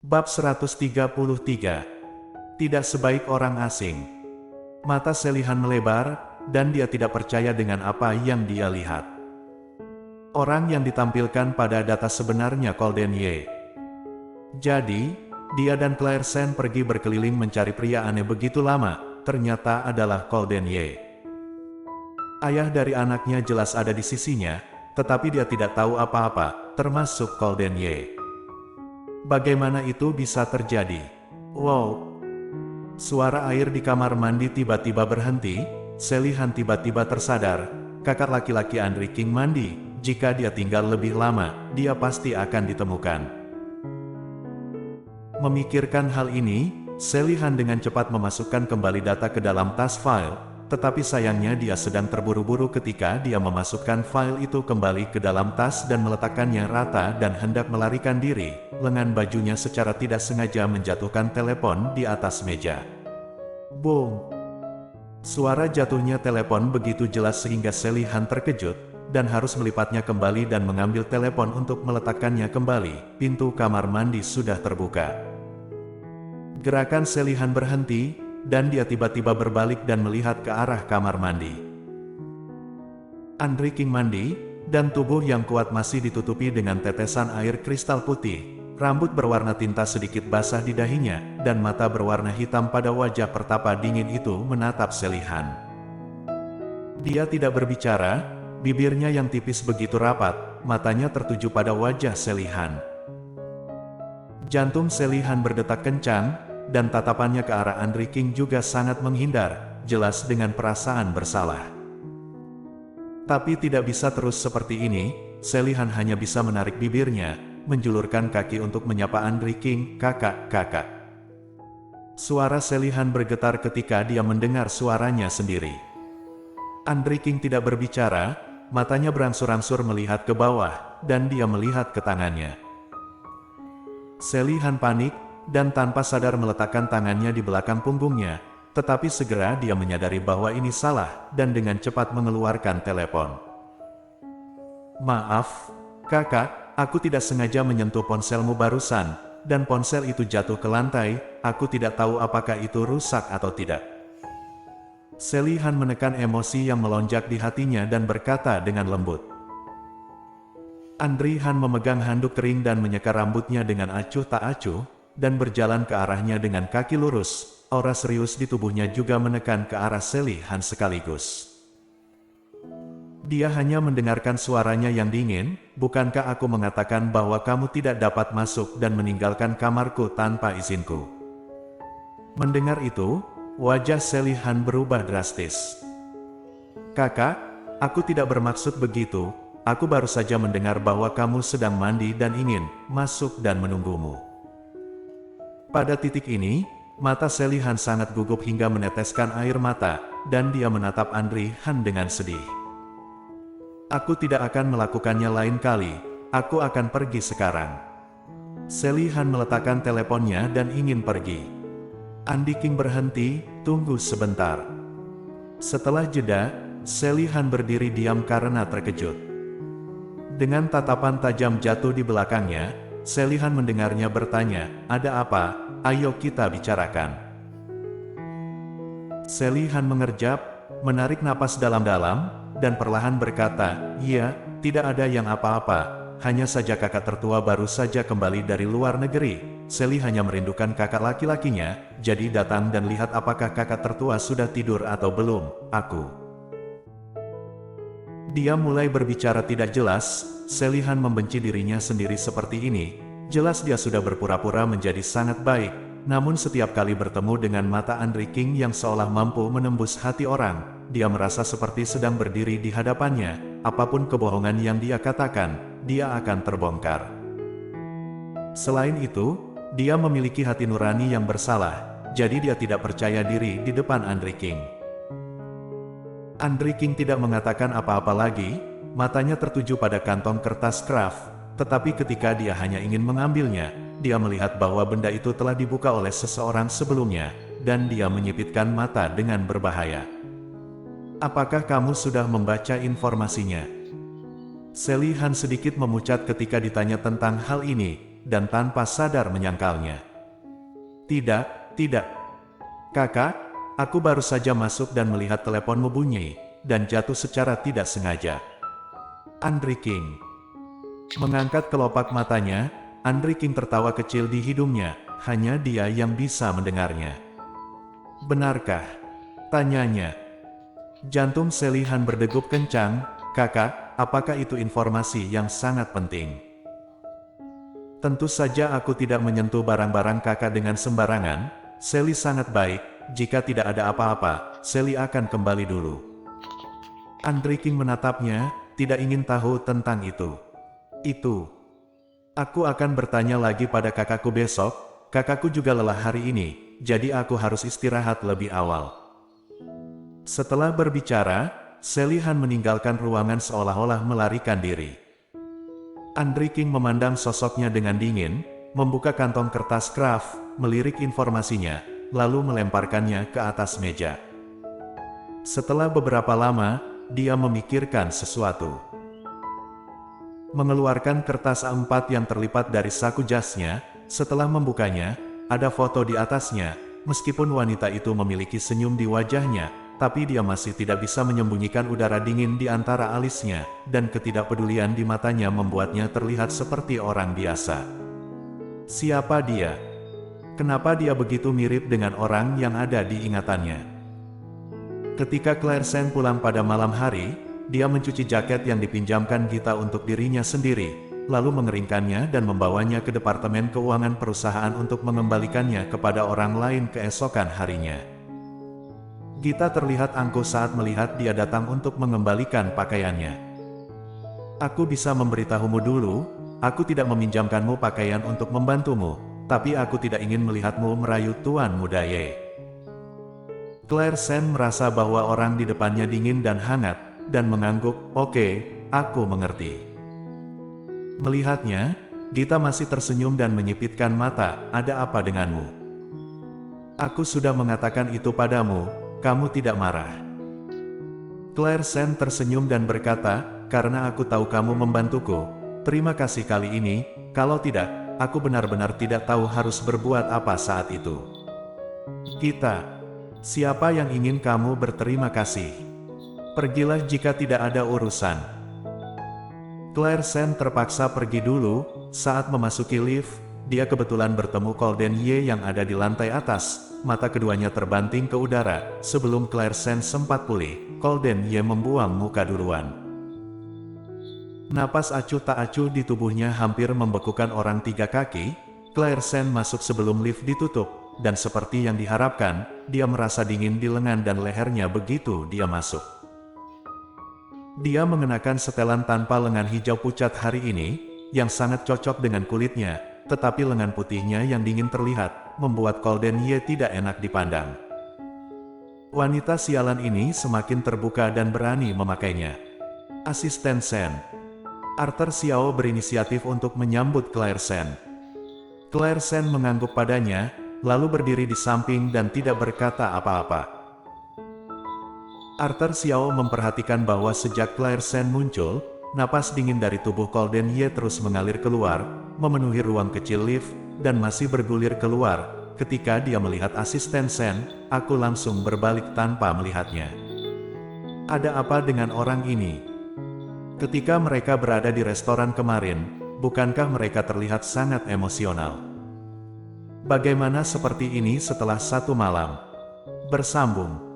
Bab 133. Tidak sebaik orang asing. Mata Selihan melebar, dan dia tidak percaya dengan apa yang dia lihat. Orang yang ditampilkan pada data sebenarnya Colden Ye. Jadi, dia dan Claire Sen pergi berkeliling mencari pria aneh begitu lama, ternyata adalah Colden Ye. Ayah dari anaknya jelas ada di sisinya, tetapi dia tidak tahu apa-apa, termasuk Colden Ye. Bagaimana itu bisa terjadi? Wow! Suara air di kamar mandi tiba-tiba berhenti. Selihan tiba-tiba tersadar, kakak laki-laki Andri King mandi. Jika dia tinggal lebih lama, dia pasti akan ditemukan. Memikirkan hal ini, Selihan dengan cepat memasukkan kembali data ke dalam tas file, tetapi sayangnya dia sedang terburu-buru ketika dia memasukkan file itu kembali ke dalam tas dan meletakkannya rata dan hendak melarikan diri. Lengan bajunya secara tidak sengaja menjatuhkan telepon di atas meja. Boom! Suara jatuhnya telepon begitu jelas sehingga Selihan terkejut, dan harus melipatnya kembali dan mengambil telepon untuk meletakkannya kembali. Pintu kamar mandi sudah terbuka. Gerakan Selihan berhenti, dan dia tiba-tiba berbalik dan melihat ke arah kamar mandi. Andri King mandi, dan tubuh yang kuat masih ditutupi dengan tetesan air kristal putih. Rambut berwarna tinta sedikit basah di dahinya, dan mata berwarna hitam pada wajah pertapa dingin itu menatap Selihan. Dia tidak berbicara, bibirnya yang tipis begitu rapat, matanya tertuju pada wajah Selihan. Jantung Selihan berdetak kencang, dan tatapannya ke arah Andri King juga sangat menghindar, jelas dengan perasaan bersalah. Tapi tidak bisa terus seperti ini. Selihan hanya bisa menarik bibirnya, menjulurkan kaki untuk menyapa Andri King, "Kakak, kakak." Suara Selihan bergetar ketika dia mendengar suaranya sendiri. Andri King tidak berbicara, matanya berangsur-angsur melihat ke bawah, dan dia melihat ke tangannya. Selihan panik, dan tanpa sadar meletakkan tangannya di belakang punggungnya, tetapi segera dia menyadari bahwa ini salah, dan dengan cepat mengeluarkan telepon. "Maaf, kakak. Aku tidak sengaja menyentuh ponselmu barusan, dan ponsel itu jatuh ke lantai. Aku tidak tahu apakah itu rusak atau tidak." Selihan menekan emosi yang melonjak di hatinya dan berkata dengan lembut. Andri Han memegang handuk kering dan menyeka rambutnya dengan acuh tak acuh, dan berjalan ke arahnya dengan kaki lurus. Aura serius di tubuhnya juga menekan ke arah Selihan sekaligus. Dia hanya mendengarkan suaranya yang dingin. "Bukankah aku mengatakan bahwa kamu tidak dapat masuk dan meninggalkan kamarku tanpa izinku?" Mendengar itu, wajah Selihan berubah drastis. "Kakak, aku tidak bermaksud begitu. Aku baru saja mendengar bahwa kamu sedang mandi dan ingin masuk dan menunggumu." Pada titik ini, mata Selihan sangat gugup hingga meneteskan air mata, dan dia menatap Andri Han dengan sedih. "Aku tidak akan melakukannya lain kali. Aku akan pergi sekarang." Selihan meletakkan teleponnya dan ingin pergi. Andri King berhenti, "Tunggu sebentar." Setelah jeda, Selihan berdiri diam karena terkejut. Dengan tatapan tajam jatuh di belakangnya, Selihan mendengarnya bertanya, "Ada apa? Ayo kita bicarakan." Selihan mengerjap, menarik napas dalam-dalam, dan perlahan berkata, "Iya, tidak ada yang apa-apa. Hanya saja kakak tertua baru saja kembali dari luar negeri. Seli hanya merindukan kakak laki-lakinya, jadi datang dan lihat apakah kakak tertua sudah tidur atau belum. Aku..." Dia mulai berbicara tidak jelas. Selihan membenci dirinya sendiri seperti ini. Jelas dia sudah berpura-pura menjadi sangat baik, namun setiap kali bertemu dengan mata Andri King yang seolah mampu menembus hati orang, dia merasa seperti sedang berdiri di hadapannya. Apapun kebohongan yang dia katakan, dia akan terbongkar. Selain itu, dia memiliki hati nurani yang bersalah, jadi dia tidak percaya diri di depan Andri King. Andri King tidak mengatakan apa-apa lagi, matanya tertuju pada kantong kertas kraft, tetapi ketika dia hanya ingin mengambilnya, dia melihat bahwa benda itu telah dibuka oleh seseorang sebelumnya, dan dia menyipitkan mata dengan berbahaya. "Apakah kamu sudah membaca informasinya?" Selihan sedikit memucat ketika ditanya tentang hal ini. dan tanpa sadar menyangkalnya. Tidak, tidak. Kakak, aku baru saja masuk dan melihat teleponmu bunyi, dan jatuh secara tidak sengaja. Andre King mengangkat kelopak matanya. Andre King tertawa kecil di hidungnya, hanya dia yang bisa mendengarnya. Benarkah? Tanyanya. Jantung Sally Han berdegup kencang. Kakak, apakah itu informasi yang sangat penting? Tentu saja aku tidak menyentuh barang-barang kakak dengan sembarangan. Sally sangat baik, jika tidak ada apa-apa, Sally akan kembali dulu. Andre King menatapnya, tidak ingin tahu tentang itu. Aku akan bertanya lagi pada kakakku besok. Kakakku juga lelah hari ini, jadi aku harus istirahat lebih awal. Setelah berbicara, Sally Han meninggalkan ruangan seolah-olah melarikan diri. Andre King memandang sosoknya dengan dingin, membuka kantong kertas kraft, melirik informasinya, lalu melemparkannya ke atas meja. Setelah beberapa lama, dia memikirkan sesuatu. Mengeluarkan kertas A4 yang terlipat dari saku jasnya, setelah membukanya, ada foto di atasnya. Meskipun wanita itu memiliki senyum di wajahnya, tapi dia masih tidak bisa menyembunyikan udara dingin di antara alisnya, dan ketidakpedulian di matanya membuatnya terlihat seperti orang biasa. Siapa dia? Kenapa dia begitu mirip dengan orang yang ada di ingatannya? Ketika Claire Sen pulang pada malam hari, dia mencuci jaket yang dipinjamkan Gita untuk dirinya sendiri, lalu mengeringkannya dan membawanya ke departemen keuangan perusahaan untuk mengembalikannya kepada orang lain keesokan harinya. Gita terlihat angkuh saat melihat dia datang untuk mengembalikan pakaiannya. Aku bisa memberitahumu dulu, aku tidak meminjamkanmu pakaian untuk membantumu, tapi aku tidak ingin melihatmu merayu Tuan Muda Ye. Claire Sen merasa bahwa orang di depannya dingin dan hangat, dan mengangguk, "Oke, aku mengerti." Melihatnya, Gita masih tersenyum dan menyipitkan mata. "Ada apa denganmu? Aku sudah mengatakan itu padamu, kamu tidak marah." Claire Sen tersenyum dan berkata, "Karena aku tahu kamu membantuku. Terima kasih kali ini, kalau tidak, aku benar-benar tidak tahu harus berbuat apa saat itu." "Gita, siapa yang ingin kamu berterima kasih? Pergilah jika tidak ada urusan." Claire Sen terpaksa pergi dulu. Saat memasuki lift, dia kebetulan bertemu Golden Ye yang ada di lantai atas. Mata keduanya terbanting ke udara. Sebelum Claire Sen sempat pulih, Golden Ye membuang muka duluan. Napas acuh tak acuh di tubuhnya hampir membekukan orang tiga kaki. Claire Sen masuk sebelum lift ditutup, dan seperti yang diharapkan, dia merasa dingin di lengan dan lehernya begitu dia masuk. Dia mengenakan setelan tanpa lengan hijau pucat hari ini, yang sangat cocok dengan kulitnya, tetapi lengan putihnya yang dingin terlihat, membuat Golden Ye tidak enak dipandang. Wanita sialan ini semakin terbuka dan berani memakainya. Asisten Sen. Arthur Xiao berinisiatif untuk menyambut Claire Sen. Claire Sen mengangguk padanya, lalu berdiri di samping dan tidak berkata apa-apa. Arthur Xiao memperhatikan bahwa sejak Claire Sen muncul, napas dingin dari tubuh Golden Ye terus mengalir keluar, memenuhi ruang kecil lift, dan masih bergulir keluar. Ketika dia melihat asisten Sen, aku langsung berbalik tanpa melihatnya. Ada apa dengan orang ini? Ketika mereka berada di restoran kemarin, bukankah mereka terlihat sangat emosional? Bagaimana seperti ini setelah satu malam? Bersambung.